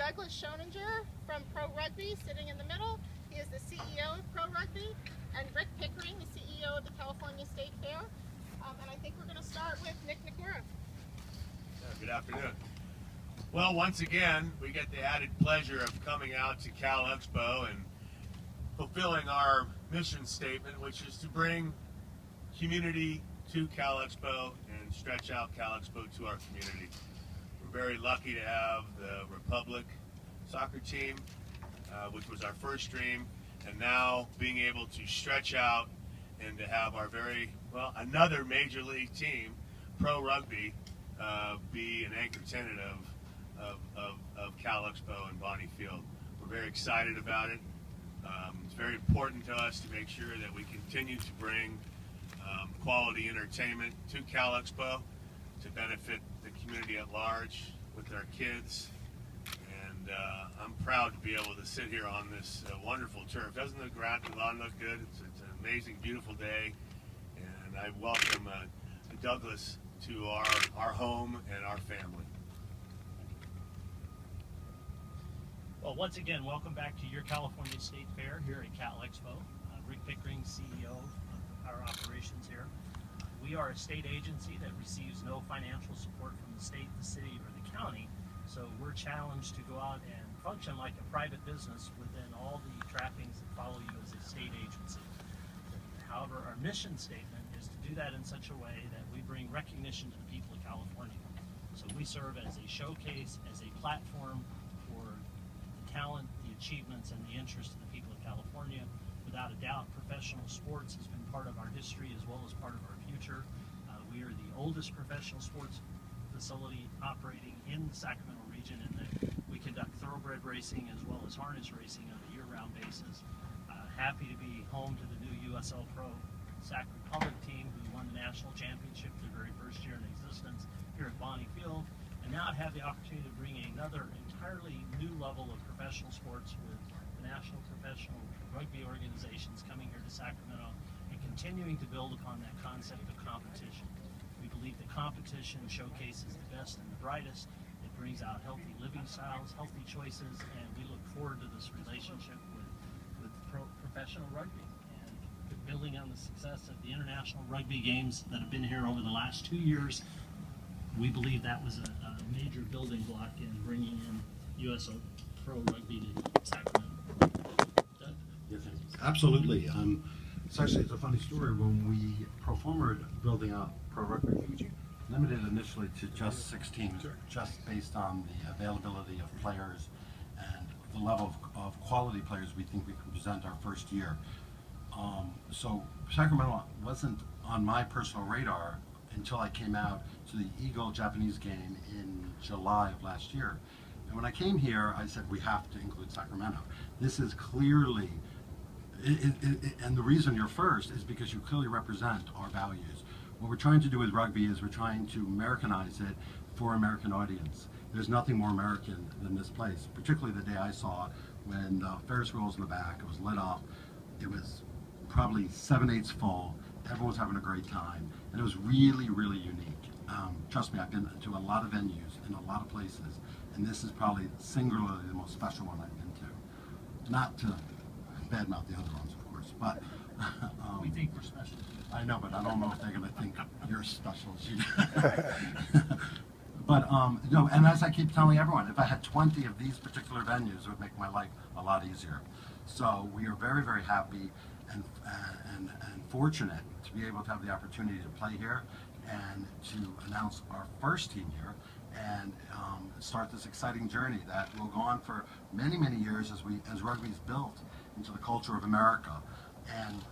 Douglas Schoeninger from Pro Rugby, sitting in the middle. He is the CEO of Pro Rugby, and Rick Pickering, the CEO of the California State Fair. And I think we're going to start with Nick Nakura. Good afternoon. Well, once again, we get the added pleasure of coming out to Cal Expo and fulfilling our mission statement, which is to bring community to Cal Expo and stretch out Cal Expo to our community. We're very lucky to have the Republic soccer team, which was our first dream, and now being able to stretch out and to have our another major league team, Pro Rugby, be an anchor tenant of Cal Expo and Bonnie Field. We're very excited about it. It's very important to us to make sure that we continue to bring quality entertainment to Cal Expo to benefit the community at large with our kids. And I'm proud to be able to sit here on this wonderful turf. Doesn't the lawn look good? It's an amazing, beautiful day. And I welcome Douglas to our home and our family. Well, once again, welcome back to your California State Fair here at Cal Expo. Rick Pickering, CEO of our operations here. We are a state agency that receives no financial support from the state, the city, or the county, so we're challenged to go out and function like a private business within all the trappings that follow you as a state agency. However, our mission statement is to do that in such a way that we bring recognition to the people of California. So we serve as a showcase, as a platform for the talent, the achievements, and the interest of the people of California. Without a doubt, professional sports has been part of our history as well as part of our future. We are the oldest professional sports facility operating in the Sacramento region, and we conduct thoroughbred racing as well as harness racing on a year-round basis. Happy to be home to the new USL Pro Sac Republic team, who won the national championship their very first year in existence here at Bonnie Field, and now have the opportunity to bring another entirely new level of professional sports with the National Professional Rugby organizations coming here to Sacramento and continuing to build upon that concept of competition. We believe that competition showcases the best and the brightest. It brings out healthy living styles, healthy choices, and we look forward to this relationship with professional rugby and building on the success of the international rugby games that have been here over the last 2 years. We believe that was a major building block in bringing in USL Pro Rugby to Sacramento. Yes, absolutely. It's a funny story. When we pro-formed building out Pro Rugby, limited initially to just 16, just based on the availability of players and the level of quality players we think we can present our first year. So Sacramento wasn't on my personal radar until I came out to the Eagle Japanese game in July of last year. And when I came here, I said, we have to include Sacramento. This is clearly, and the reason you're first is because you clearly represent our values. What we're trying to do with rugby is we're trying to Americanize it for American audience. There's nothing more American than this place, particularly the day I saw it when the Ferris wheel was in the back, it was lit up, it was probably 7/8 full, everyone was having a great time, and it was really, really unique. Trust me, I've been to a lot of venues in a lot of places, and this is probably singularly the most special one I've been to. Not to badmouth the other ones, of course, but We think we're special. I know, but I don't know if they're going to think you're special. But no, and as I keep telling everyone, if I had 20 of these particular venues, it would make my life a lot easier. So we are very, very happy and fortunate to be able to have the opportunity to play here and to announce our first team here and start this exciting journey that will go on for many, many years as rugby's built into the culture of America. And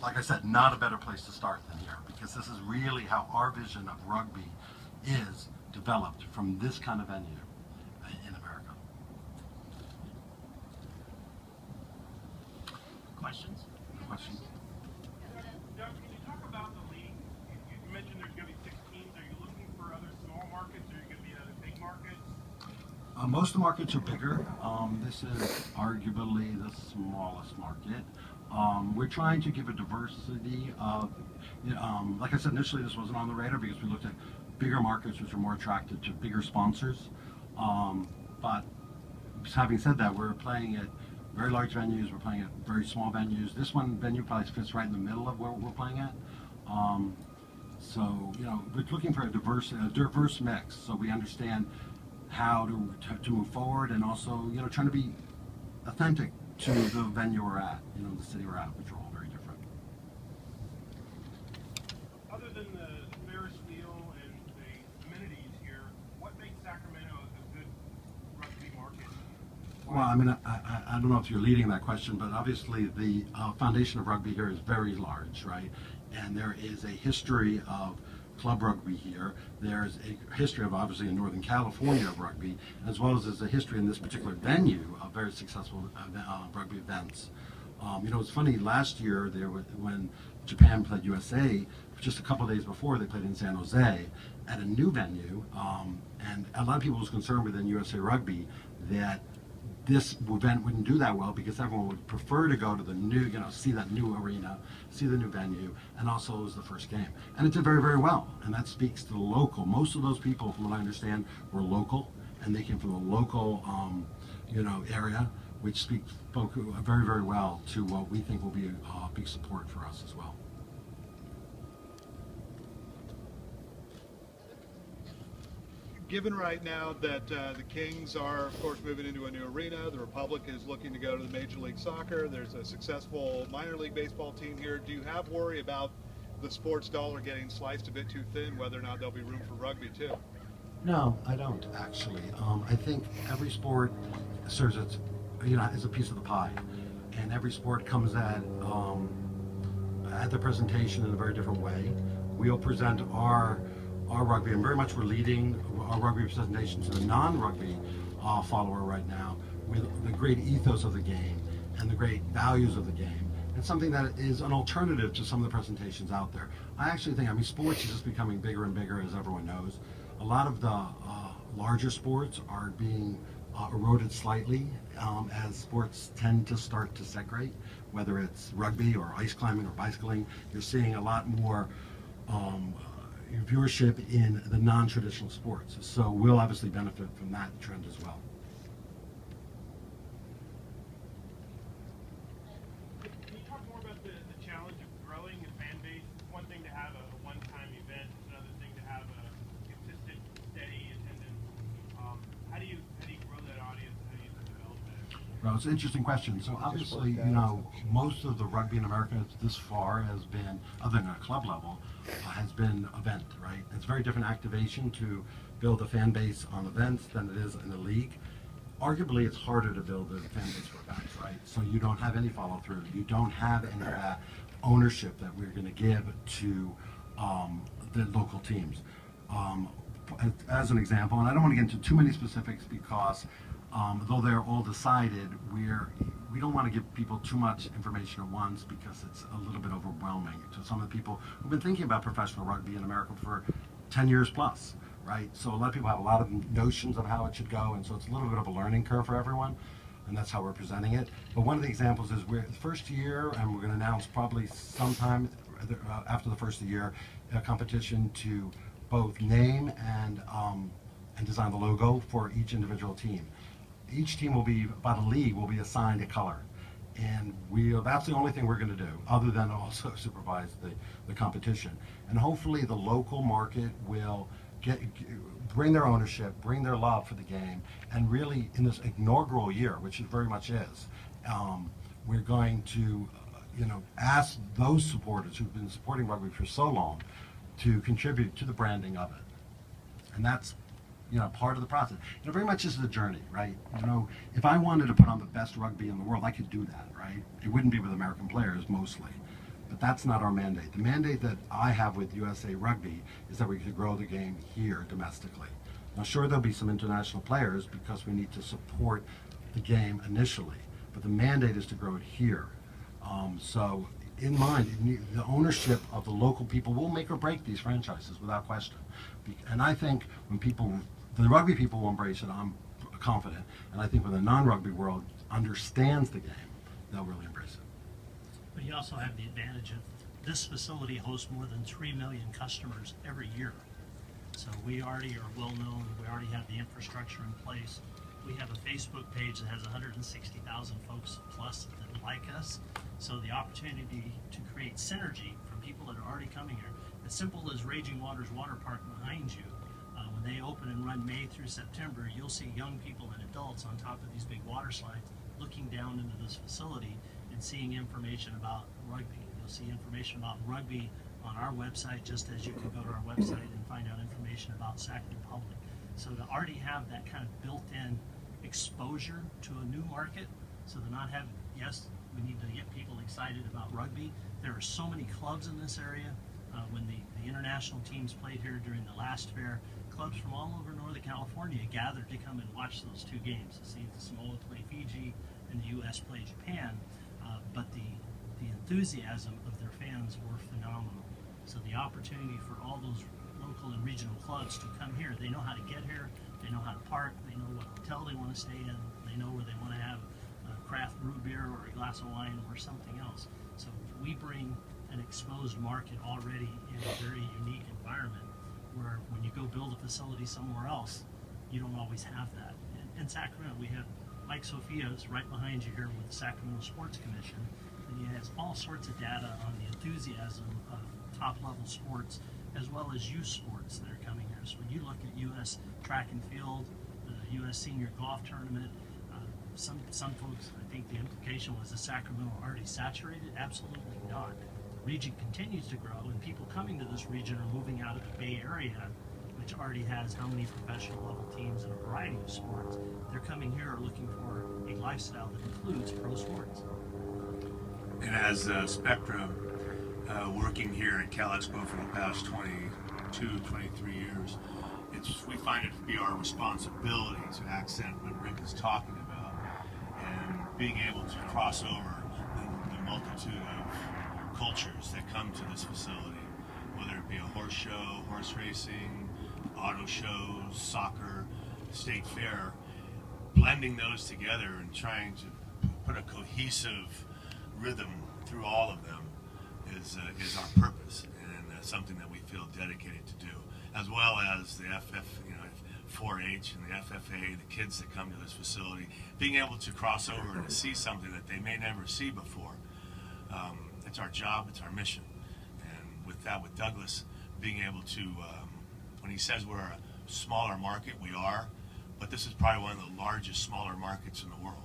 like I said, not a better place to start than here, because this is really how our vision of rugby is developed from this kind of venue in America. Questions? Questions? Doug, can you talk about the league? You mentioned there's going to be 6 teams. Are you looking for other small markets, or are you going to be in other big markets? Most of the markets are bigger. This is arguably the smallest market. We're trying to give a diversity of, like I said, initially this wasn't on the radar because we looked at bigger markets which are more attracted to bigger sponsors. But having said that, we're playing at very large venues, we're playing at very small venues. This one venue probably fits right in the middle of where we're playing at. So, you know, we're looking for a diverse mix, so we understand how to move forward, and also, you know, trying to be authentic to the venue we're at, you know, the city we're at, which are all very different. Other than the Ferris wheel and the amenities here, what makes Sacramento a good rugby market? Well, I mean, I don't know if you're leading that question, but obviously the foundation of rugby here is very large, right? And there is a history of club rugby here. There's a history of, obviously, in Northern California of rugby, as well as there's a history in this particular venue of very successful rugby events. You know, it's funny, last year, when Japan played USA, just a couple of days before, they played in San Jose at a new venue, and a lot of people was concerned within USA Rugby that this event wouldn't do that well because everyone would prefer to go to the new, you know, see that new arena, see the new venue, and also it was the first game. And it did very, very well, and that speaks to the local. Most of those people, from what I understand, were local, and they came from the local, you know, area, which spoke very, very well to what we think will be a big support for us as well. Given right now that the Kings are, of course, moving into a new arena, the Republic is looking to go to the Major League Soccer, there's a successful minor league baseball team here, do you have worry about the sports dollar getting sliced a bit too thin, whether or not there'll be room for rugby too? No, I don't, actually. I think every sport serves its, you know, as a piece of the pie, and every sport comes at the presentation in a very different way. We'll present our rugby, and very much we're leading our rugby presentation to the non-rugby follower right now with the great ethos of the game and the great values of the game, and something that is an alternative to some of the presentations out there. I actually think, I mean, sports is just becoming bigger and bigger, as everyone knows. A lot of the larger sports are being eroded slightly as sports tend to start to separate, whether it's rugby or ice climbing or bicycling. You're seeing a lot more viewership in the non-traditional sports. So we'll obviously benefit from that trend as well. Can you talk more about the challenge of growing a fan base? It's one thing to have a one-time event, it's another thing to have a consistent, steady attendance. How do you grow that audience? How do you develop that? Well, it's an interesting question. So obviously, you know, most of the rugby in America this far has been, other than a club level, has been event, right? It's very different activation to build a fan base on events than it is in the league. Arguably, it's harder to build a fan base for events, right? So you don't have any follow through. You don't have any of that ownership that we're going to give to the local teams. As an example, and I don't want to get into too many specifics because though they're all decided, we don't want to give people too much information at once because it's a little bit overwhelming to some of the people who've been thinking about professional rugby in America for 10 years plus, right? So a lot of people have a lot of notions of how it should go, and so it's a little bit of a learning curve for everyone, and that's how we're presenting it. But one of the examples is we're the first year, and we're going to announce probably sometime after the first year, a competition to both name and design the logo for each individual team. Each team will be, by the league, will be assigned a color. And that's the only thing we're going to do, other than also supervise the competition. And hopefully the local market will bring their ownership, bring their love for the game, and really in this inaugural year, which it very much is, we're going to ask those supporters who've been supporting rugby for so long to contribute to the branding of it. And that's part of the process. Very much this is a journey, right? If I wanted to put on the best rugby in the world, I could do that, right? It wouldn't be with American players mostly, but that's not our mandate. The mandate that I have with USA Rugby is that we could grow the game here domestically. Now, sure, there'll be some international players because we need to support the game initially, but the mandate is to grow it here. So in mind, the ownership of the local people will make or break these franchises without question. And I think when the rugby people will embrace it, I'm confident. And I think when the non-rugby world understands the game, they'll really embrace it. But you also have the advantage of this facility hosts more than 3 million customers every year. So we already are well known, we already have the infrastructure in place. We have a Facebook page that has 160,000 folks plus that like us. So the opportunity to create synergy from people that are already coming here, as simple as Raging Waters Water Park behind you, when they open and run May through September, you'll see young people and adults on top of these big water slides looking down into this facility and seeing information about rugby. You'll see information about rugby on our website, just as you can go to our website and find out information about Sacramento Public. So to already have that kind of built-in exposure to a new market, so to not have, yes, we need to get people excited about rugby. There are so many clubs in this area. When the international teams played here during the last fair, clubs from all over Northern California gathered to come and watch those two games, to see the Samoa play Fiji and the U.S. play Japan. But the enthusiasm of their fans were phenomenal. So the opportunity for all those local and regional clubs to come here, they know how to get here, they know how to park, they know what hotel they want to stay in, they know where they want to have a craft brew beer or a glass of wine or something else. So we bring an exposed market already in a very unique environment where when you go build a facility somewhere else, you don't always have that. In Sacramento, we have Mike Sophia's right behind you here with the Sacramento Sports Commission, and he has all sorts of data on the enthusiasm of top-level sports as well as youth sports that are coming here. So when you look at U.S. track and field, the U.S. senior golf tournament, some folks, I think the implication was the Sacramento already saturated. Absolutely not. The region continues to grow, and people coming to this region are moving out of the Bay Area, which already has how many professional level teams in a variety of sports. They're coming here looking for a lifestyle that includes pro sports. And as Spectrum, working here at Cal Expo for the past 22, 23 years, we find it to be our responsibility to accent what Rick is talking about and being able to cross over the multitude of cultures that come to this facility, whether it be a horse show, horse racing, auto shows, soccer, state fair, blending those together and trying to put a cohesive rhythm through all of them is our purpose, and something that we feel dedicated to do, as well as the 4-H and the FFA, the kids that come to this facility, being able to cross over and to see something that they may never see before. It's our job, it's our mission, and with that, with Douglas, being able to, when he says we're a smaller market, we are, but this is probably one of the largest smaller markets in the world,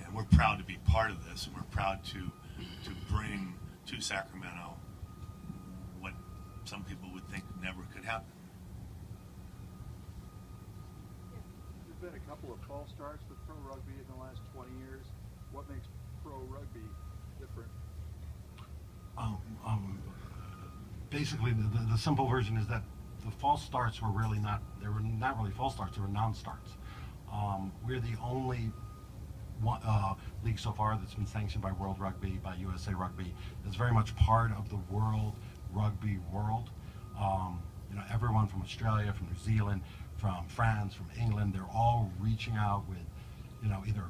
and we're proud to be part of this, and we're proud to bring to Sacramento what some people would think never could happen. There's been a couple of false starts with pro rugby in the last 20 years. What makes pro rugby different? Basically, the simple version is that the false starts were really not, they were not really false starts, they were non-starts. We're the only league so far that's been sanctioned by World Rugby, by USA Rugby. It's very much part of the world rugby world. Everyone from Australia, from New Zealand, from France, from England, they're all reaching out with, either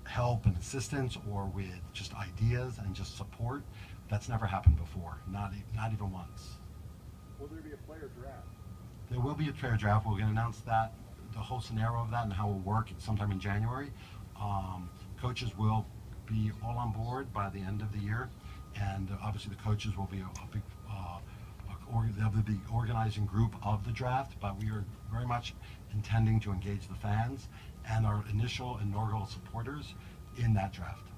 help and assistance or with just ideas and just support. That's never happened before, not even once. Will there be a player draft? There will be a player draft. We're going to announce that, the whole scenario of that and how it will work sometime in January. Coaches will be all on board by the end of the year, and obviously the coaches will be a big they'll be the organizing group of the draft, but we are very much intending to engage the fans and our initial inaugural supporters in that draft.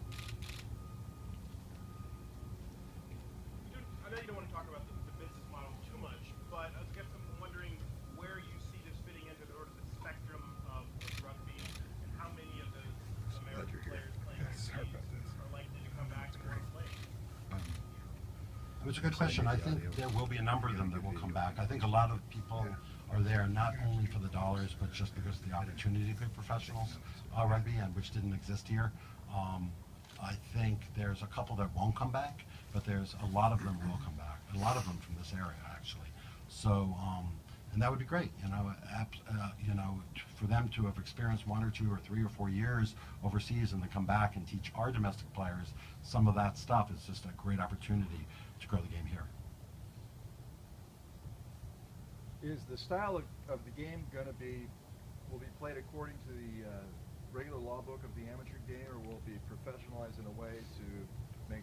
I know you don't want to talk about the business model too much, but I guess I'm wondering where you see this fitting into the spectrum of rugby, and how many of the American players playing overseas are likely to come back and want to play. It's a good question. I think there will be a number of them that will come back. I think a lot of people are there not only for the dollars, but just because of the opportunity to play professional rugby, and which didn't exist here. I think there's a couple that won't come back, but there's a lot of them will come back. A lot of them from this area, actually. So, and that would be great. For them to have experienced 1 or 2 or 3 or 4 years overseas and then come back and teach our domestic players some of that stuff is just a great opportunity to grow the game here. Is the style of the game going to will be played according to the regular law book of the amateur game, or will it be professionalized in a way to make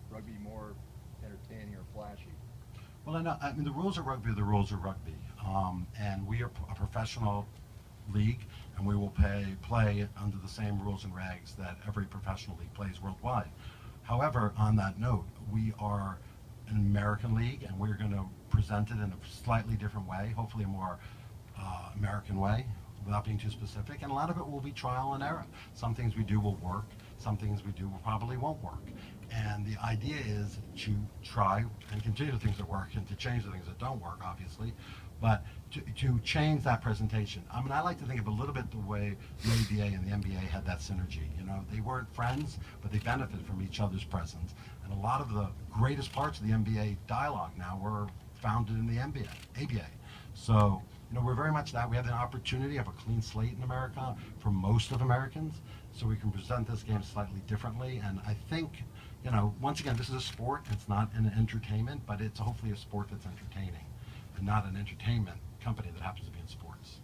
rugby more entertaining or flashy? Well, I mean, the rules of rugby are the rules of rugby, and we are a professional league, and we will play under the same rules and regs that every professional league plays worldwide. However, on that note, we are an American league, and we're going to present it in a slightly different way, hopefully a more American way, without being too specific. And a lot of it will be trial and error. Some things we do will work, some things we do probably won't work. And the idea is to try and continue the things that work and to change the things that don't work, obviously, but to change that presentation. I mean, I like to think of a little bit the way the ABA and the NBA had that synergy. You know, they weren't friends, but they benefited from each other's presence. And a lot of the greatest parts of the NBA dialogue now were founded in the ABA. So, you know, we're very much that. We have the opportunity of a clean slate in America for most of Americans, so we can present this game slightly differently. And I think, you know, once again, this is a sport. It's not an entertainment, but it's hopefully a sport that's entertaining, and not an entertainment company that happens to be in sports.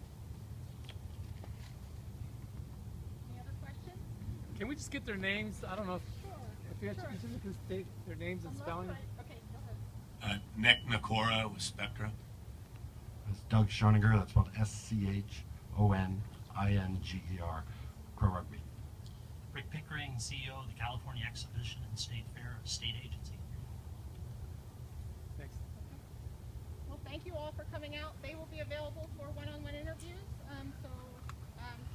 Any other questions? Can we just get their names? I don't know Sure. if you actually can state their names and From left spelling. to right. Okay, go ahead. Nick Nakora with Spectra. It's Doug Schoninger. That's spelled SCHONINGER. Pro Rugby. Rick Pickering, CEO of the California Exhibition and State Fair, state agency. Thanks. Well, thank you all for coming out. They will be available for one-on-one interviews, so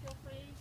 feel free